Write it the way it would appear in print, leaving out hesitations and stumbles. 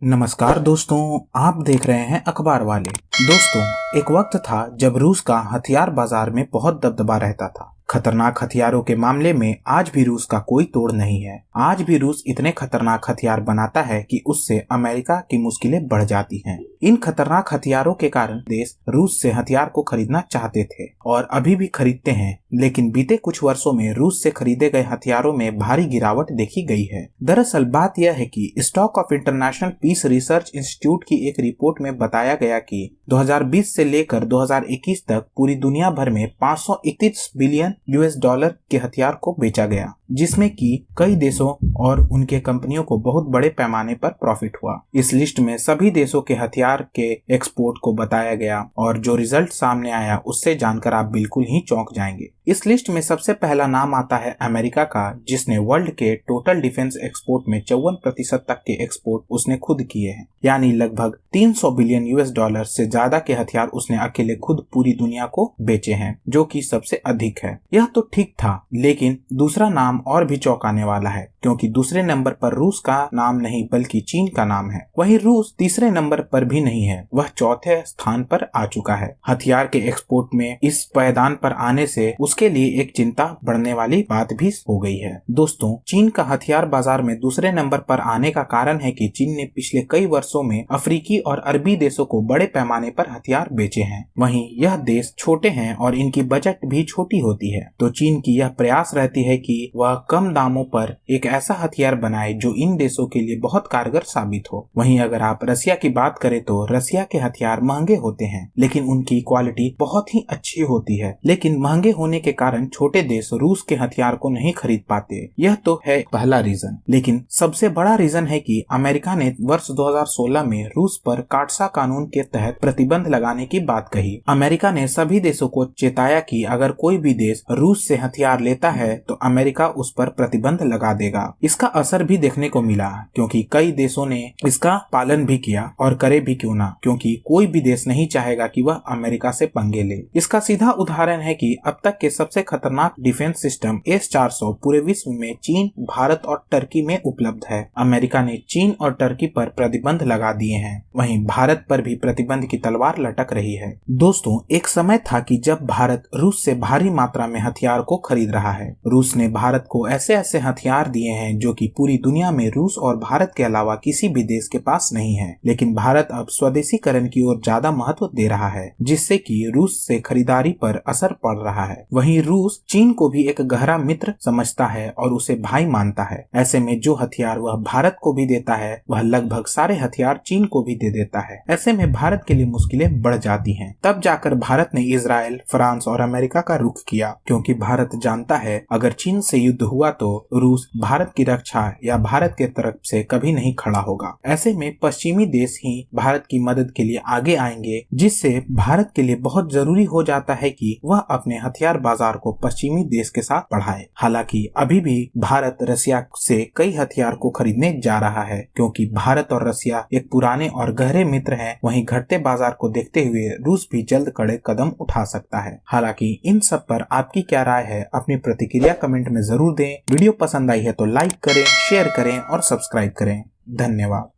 नमस्कार दोस्तों, आप देख रहे हैं अखबार वाले। दोस्तों, एक वक्त था जब रूस का हथियार बाजार में बहुत दबदबा रहता था। खतरनाक हथियारों के मामले में आज भी रूस का कोई तोड़ नहीं है। आज भी रूस इतने खतरनाक हथियार बनाता है कि उससे अमेरिका की मुश्किलें बढ़ जाती हैं। इन खतरनाक हथियारों के कारण देश रूस से हथियार को खरीदना चाहते थे और अभी भी खरीदते हैं, लेकिन बीते कुछ वर्षों में रूस से खरीदे गए हथियारों में भारी गिरावट देखी गई है। दरअसल बात यह है कि Stock of International Peace Research Institute की एक रिपोर्ट में बताया गया कि 2020 से लेकर 2021 तक पूरी दुनिया भर में 531 बिलियन US$ के हथियार को बेचा गया, जिसमें कि कई देशों और उनके कंपनियों को बहुत बड़े पैमाने पर प्रॉफिट हुआ। इस लिस्ट में सभी देशों के हथियार के एक्सपोर्ट को बताया गया और जो रिजल्ट सामने आया उससे जानकर आप बिल्कुल ही चौंक जाएंगे। इस लिस्ट में सबसे पहला नाम आता है अमेरिका का, जिसने वर्ल्ड के टोटल डिफेंस एक्सपोर्ट में 54% तक के एक्सपोर्ट उसने खुद किए हैं, यानी लगभग 300 बिलियन US$ से ज्यादा के हथियार उसने अकेले खुद पूरी दुनिया को बेचे हैं, जो कि सबसे अधिक है। यह तो ठीक था, लेकिन दूसरा नाम और भी चौंकाने वाला है, क्योंकि दूसरे नंबर पर रूस का नाम नहीं बल्कि चीन का नाम है। वहीं रूस तीसरे नंबर पर भी नहीं है, वह चौथे स्थान पर आ चुका है। हथियार के एक्सपोर्ट में इस पायदान पर आने से उसके लिए एक चिंता बढ़ने वाली बात भी हो गई है। दोस्तों, चीन का हथियार बाजार में दूसरे नंबर पर आने का कारण है कि चीन ने पिछले कई वर्षों में अफ्रीकी और अरबी देशों को बड़े पैमाने पर हथियार बेचे हैं। वहीं यह देश छोटे हैं और इनकी बजट भी छोटी होती है, तो चीन की यह प्रयास रहती है कि वह कम दामों पर एक ऐसा हथियार बनाए जो इन देशों के लिए बहुत कारगर साबित हो। वहीं अगर आप रसिया की बात करें तो रसिया के हथियार महंगे होते हैं, लेकिन उनकी क्वालिटी बहुत ही अच्छी होती है। लेकिन महंगे होने के कारण छोटे देश रूस के हथियार को नहीं खरीद पाते। यह तो है पहला रीजन। लेकिन सबसे बड़ा रीजन है कि अमेरिका ने वर्ष 2016 में रूस पर काटसा कानून के तहत प्रतिबंध लगाने की बात कही। अमेरिका ने सभी देशों को चेताया कि अगर कोई भी देश रूस से हथियार लेता है तो अमेरिका उस पर प्रतिबंध लगा देगा। इसका असर भी देखने को मिला, क्योंकि कई देशों ने इसका पालन भी किया, और करे भी क्यों ना, क्योंकि कोई भी देश नहीं चाहेगा कि वह अमेरिका से पंगे ले। इसका सीधा उदाहरण है कि अब तक के सबसे खतरनाक डिफेंस सिस्टम S-400 पूरे विश्व में चीन, भारत और टर्की में उपलब्ध है। अमेरिका ने चीन और टर्की पर प्रतिबंध लगा दिए हैं, वहीं भारत पर भी प्रतिबंध की तलवार लटक रही है। दोस्तों, एक समय था कि जब भारत रूस से भारी मात्रा में हथियार को खरीद रहा है। रूस ने भारत को ऐसे ऐसे हथियार दिए हैं जो कि पूरी दुनिया में रूस और भारत के अलावा किसी भी देश के पास नहीं है। लेकिन भारत अब स्वदेशीकरण की ओर ज्यादा महत्व दे रहा है, जिससे कि रूस से खरीदारी पर असर पड़ रहा है। वहीं रूस चीन को भी एक गहरा मित्र समझता है और उसे भाई मानता है। ऐसे में जो हथियार वह भारत को भी देता है, वह लगभग सारे हथियार चीन को भी दे देता है। ऐसे में भारत के लिए मुश्किलें बढ़ जाती हैं। तब जाकर भारत ने इजराइल, फ्रांस और अमेरिका का रुख किया, क्योंकि भारत जानता है अगर चीन से युद्ध हुआ तो रूस भारत की रक्षा या भारत के तरफ से कभी नहीं खड़ा होगा। ऐसे में पश्चिमी देश ही भारत की मदद के लिए आगे आएंगे, जिससे भारत के लिए बहुत जरूरी हो जाता है कि वह अपने हथियार बाजार को पश्चिमी देश के साथ बढ़ाए। हालांकि अभी भी भारत रसिया से कई हथियार को खरीदने जा रहा है, क्योंकि भारत और रसिया एक पुराने और गहरे मित्र हैं। वहीं घटते बाजार को देखते हुए रूस भी जल्द कड़े कदम उठा सकता है। हालांकि इन सब पर आपकी क्या राय है, अपनी प्रतिक्रिया कमेंट में जरूर दें। वीडियो पसंद आई है तो लाइक करें, शेयर करें और सब्सक्राइब करें। धन्यवाद।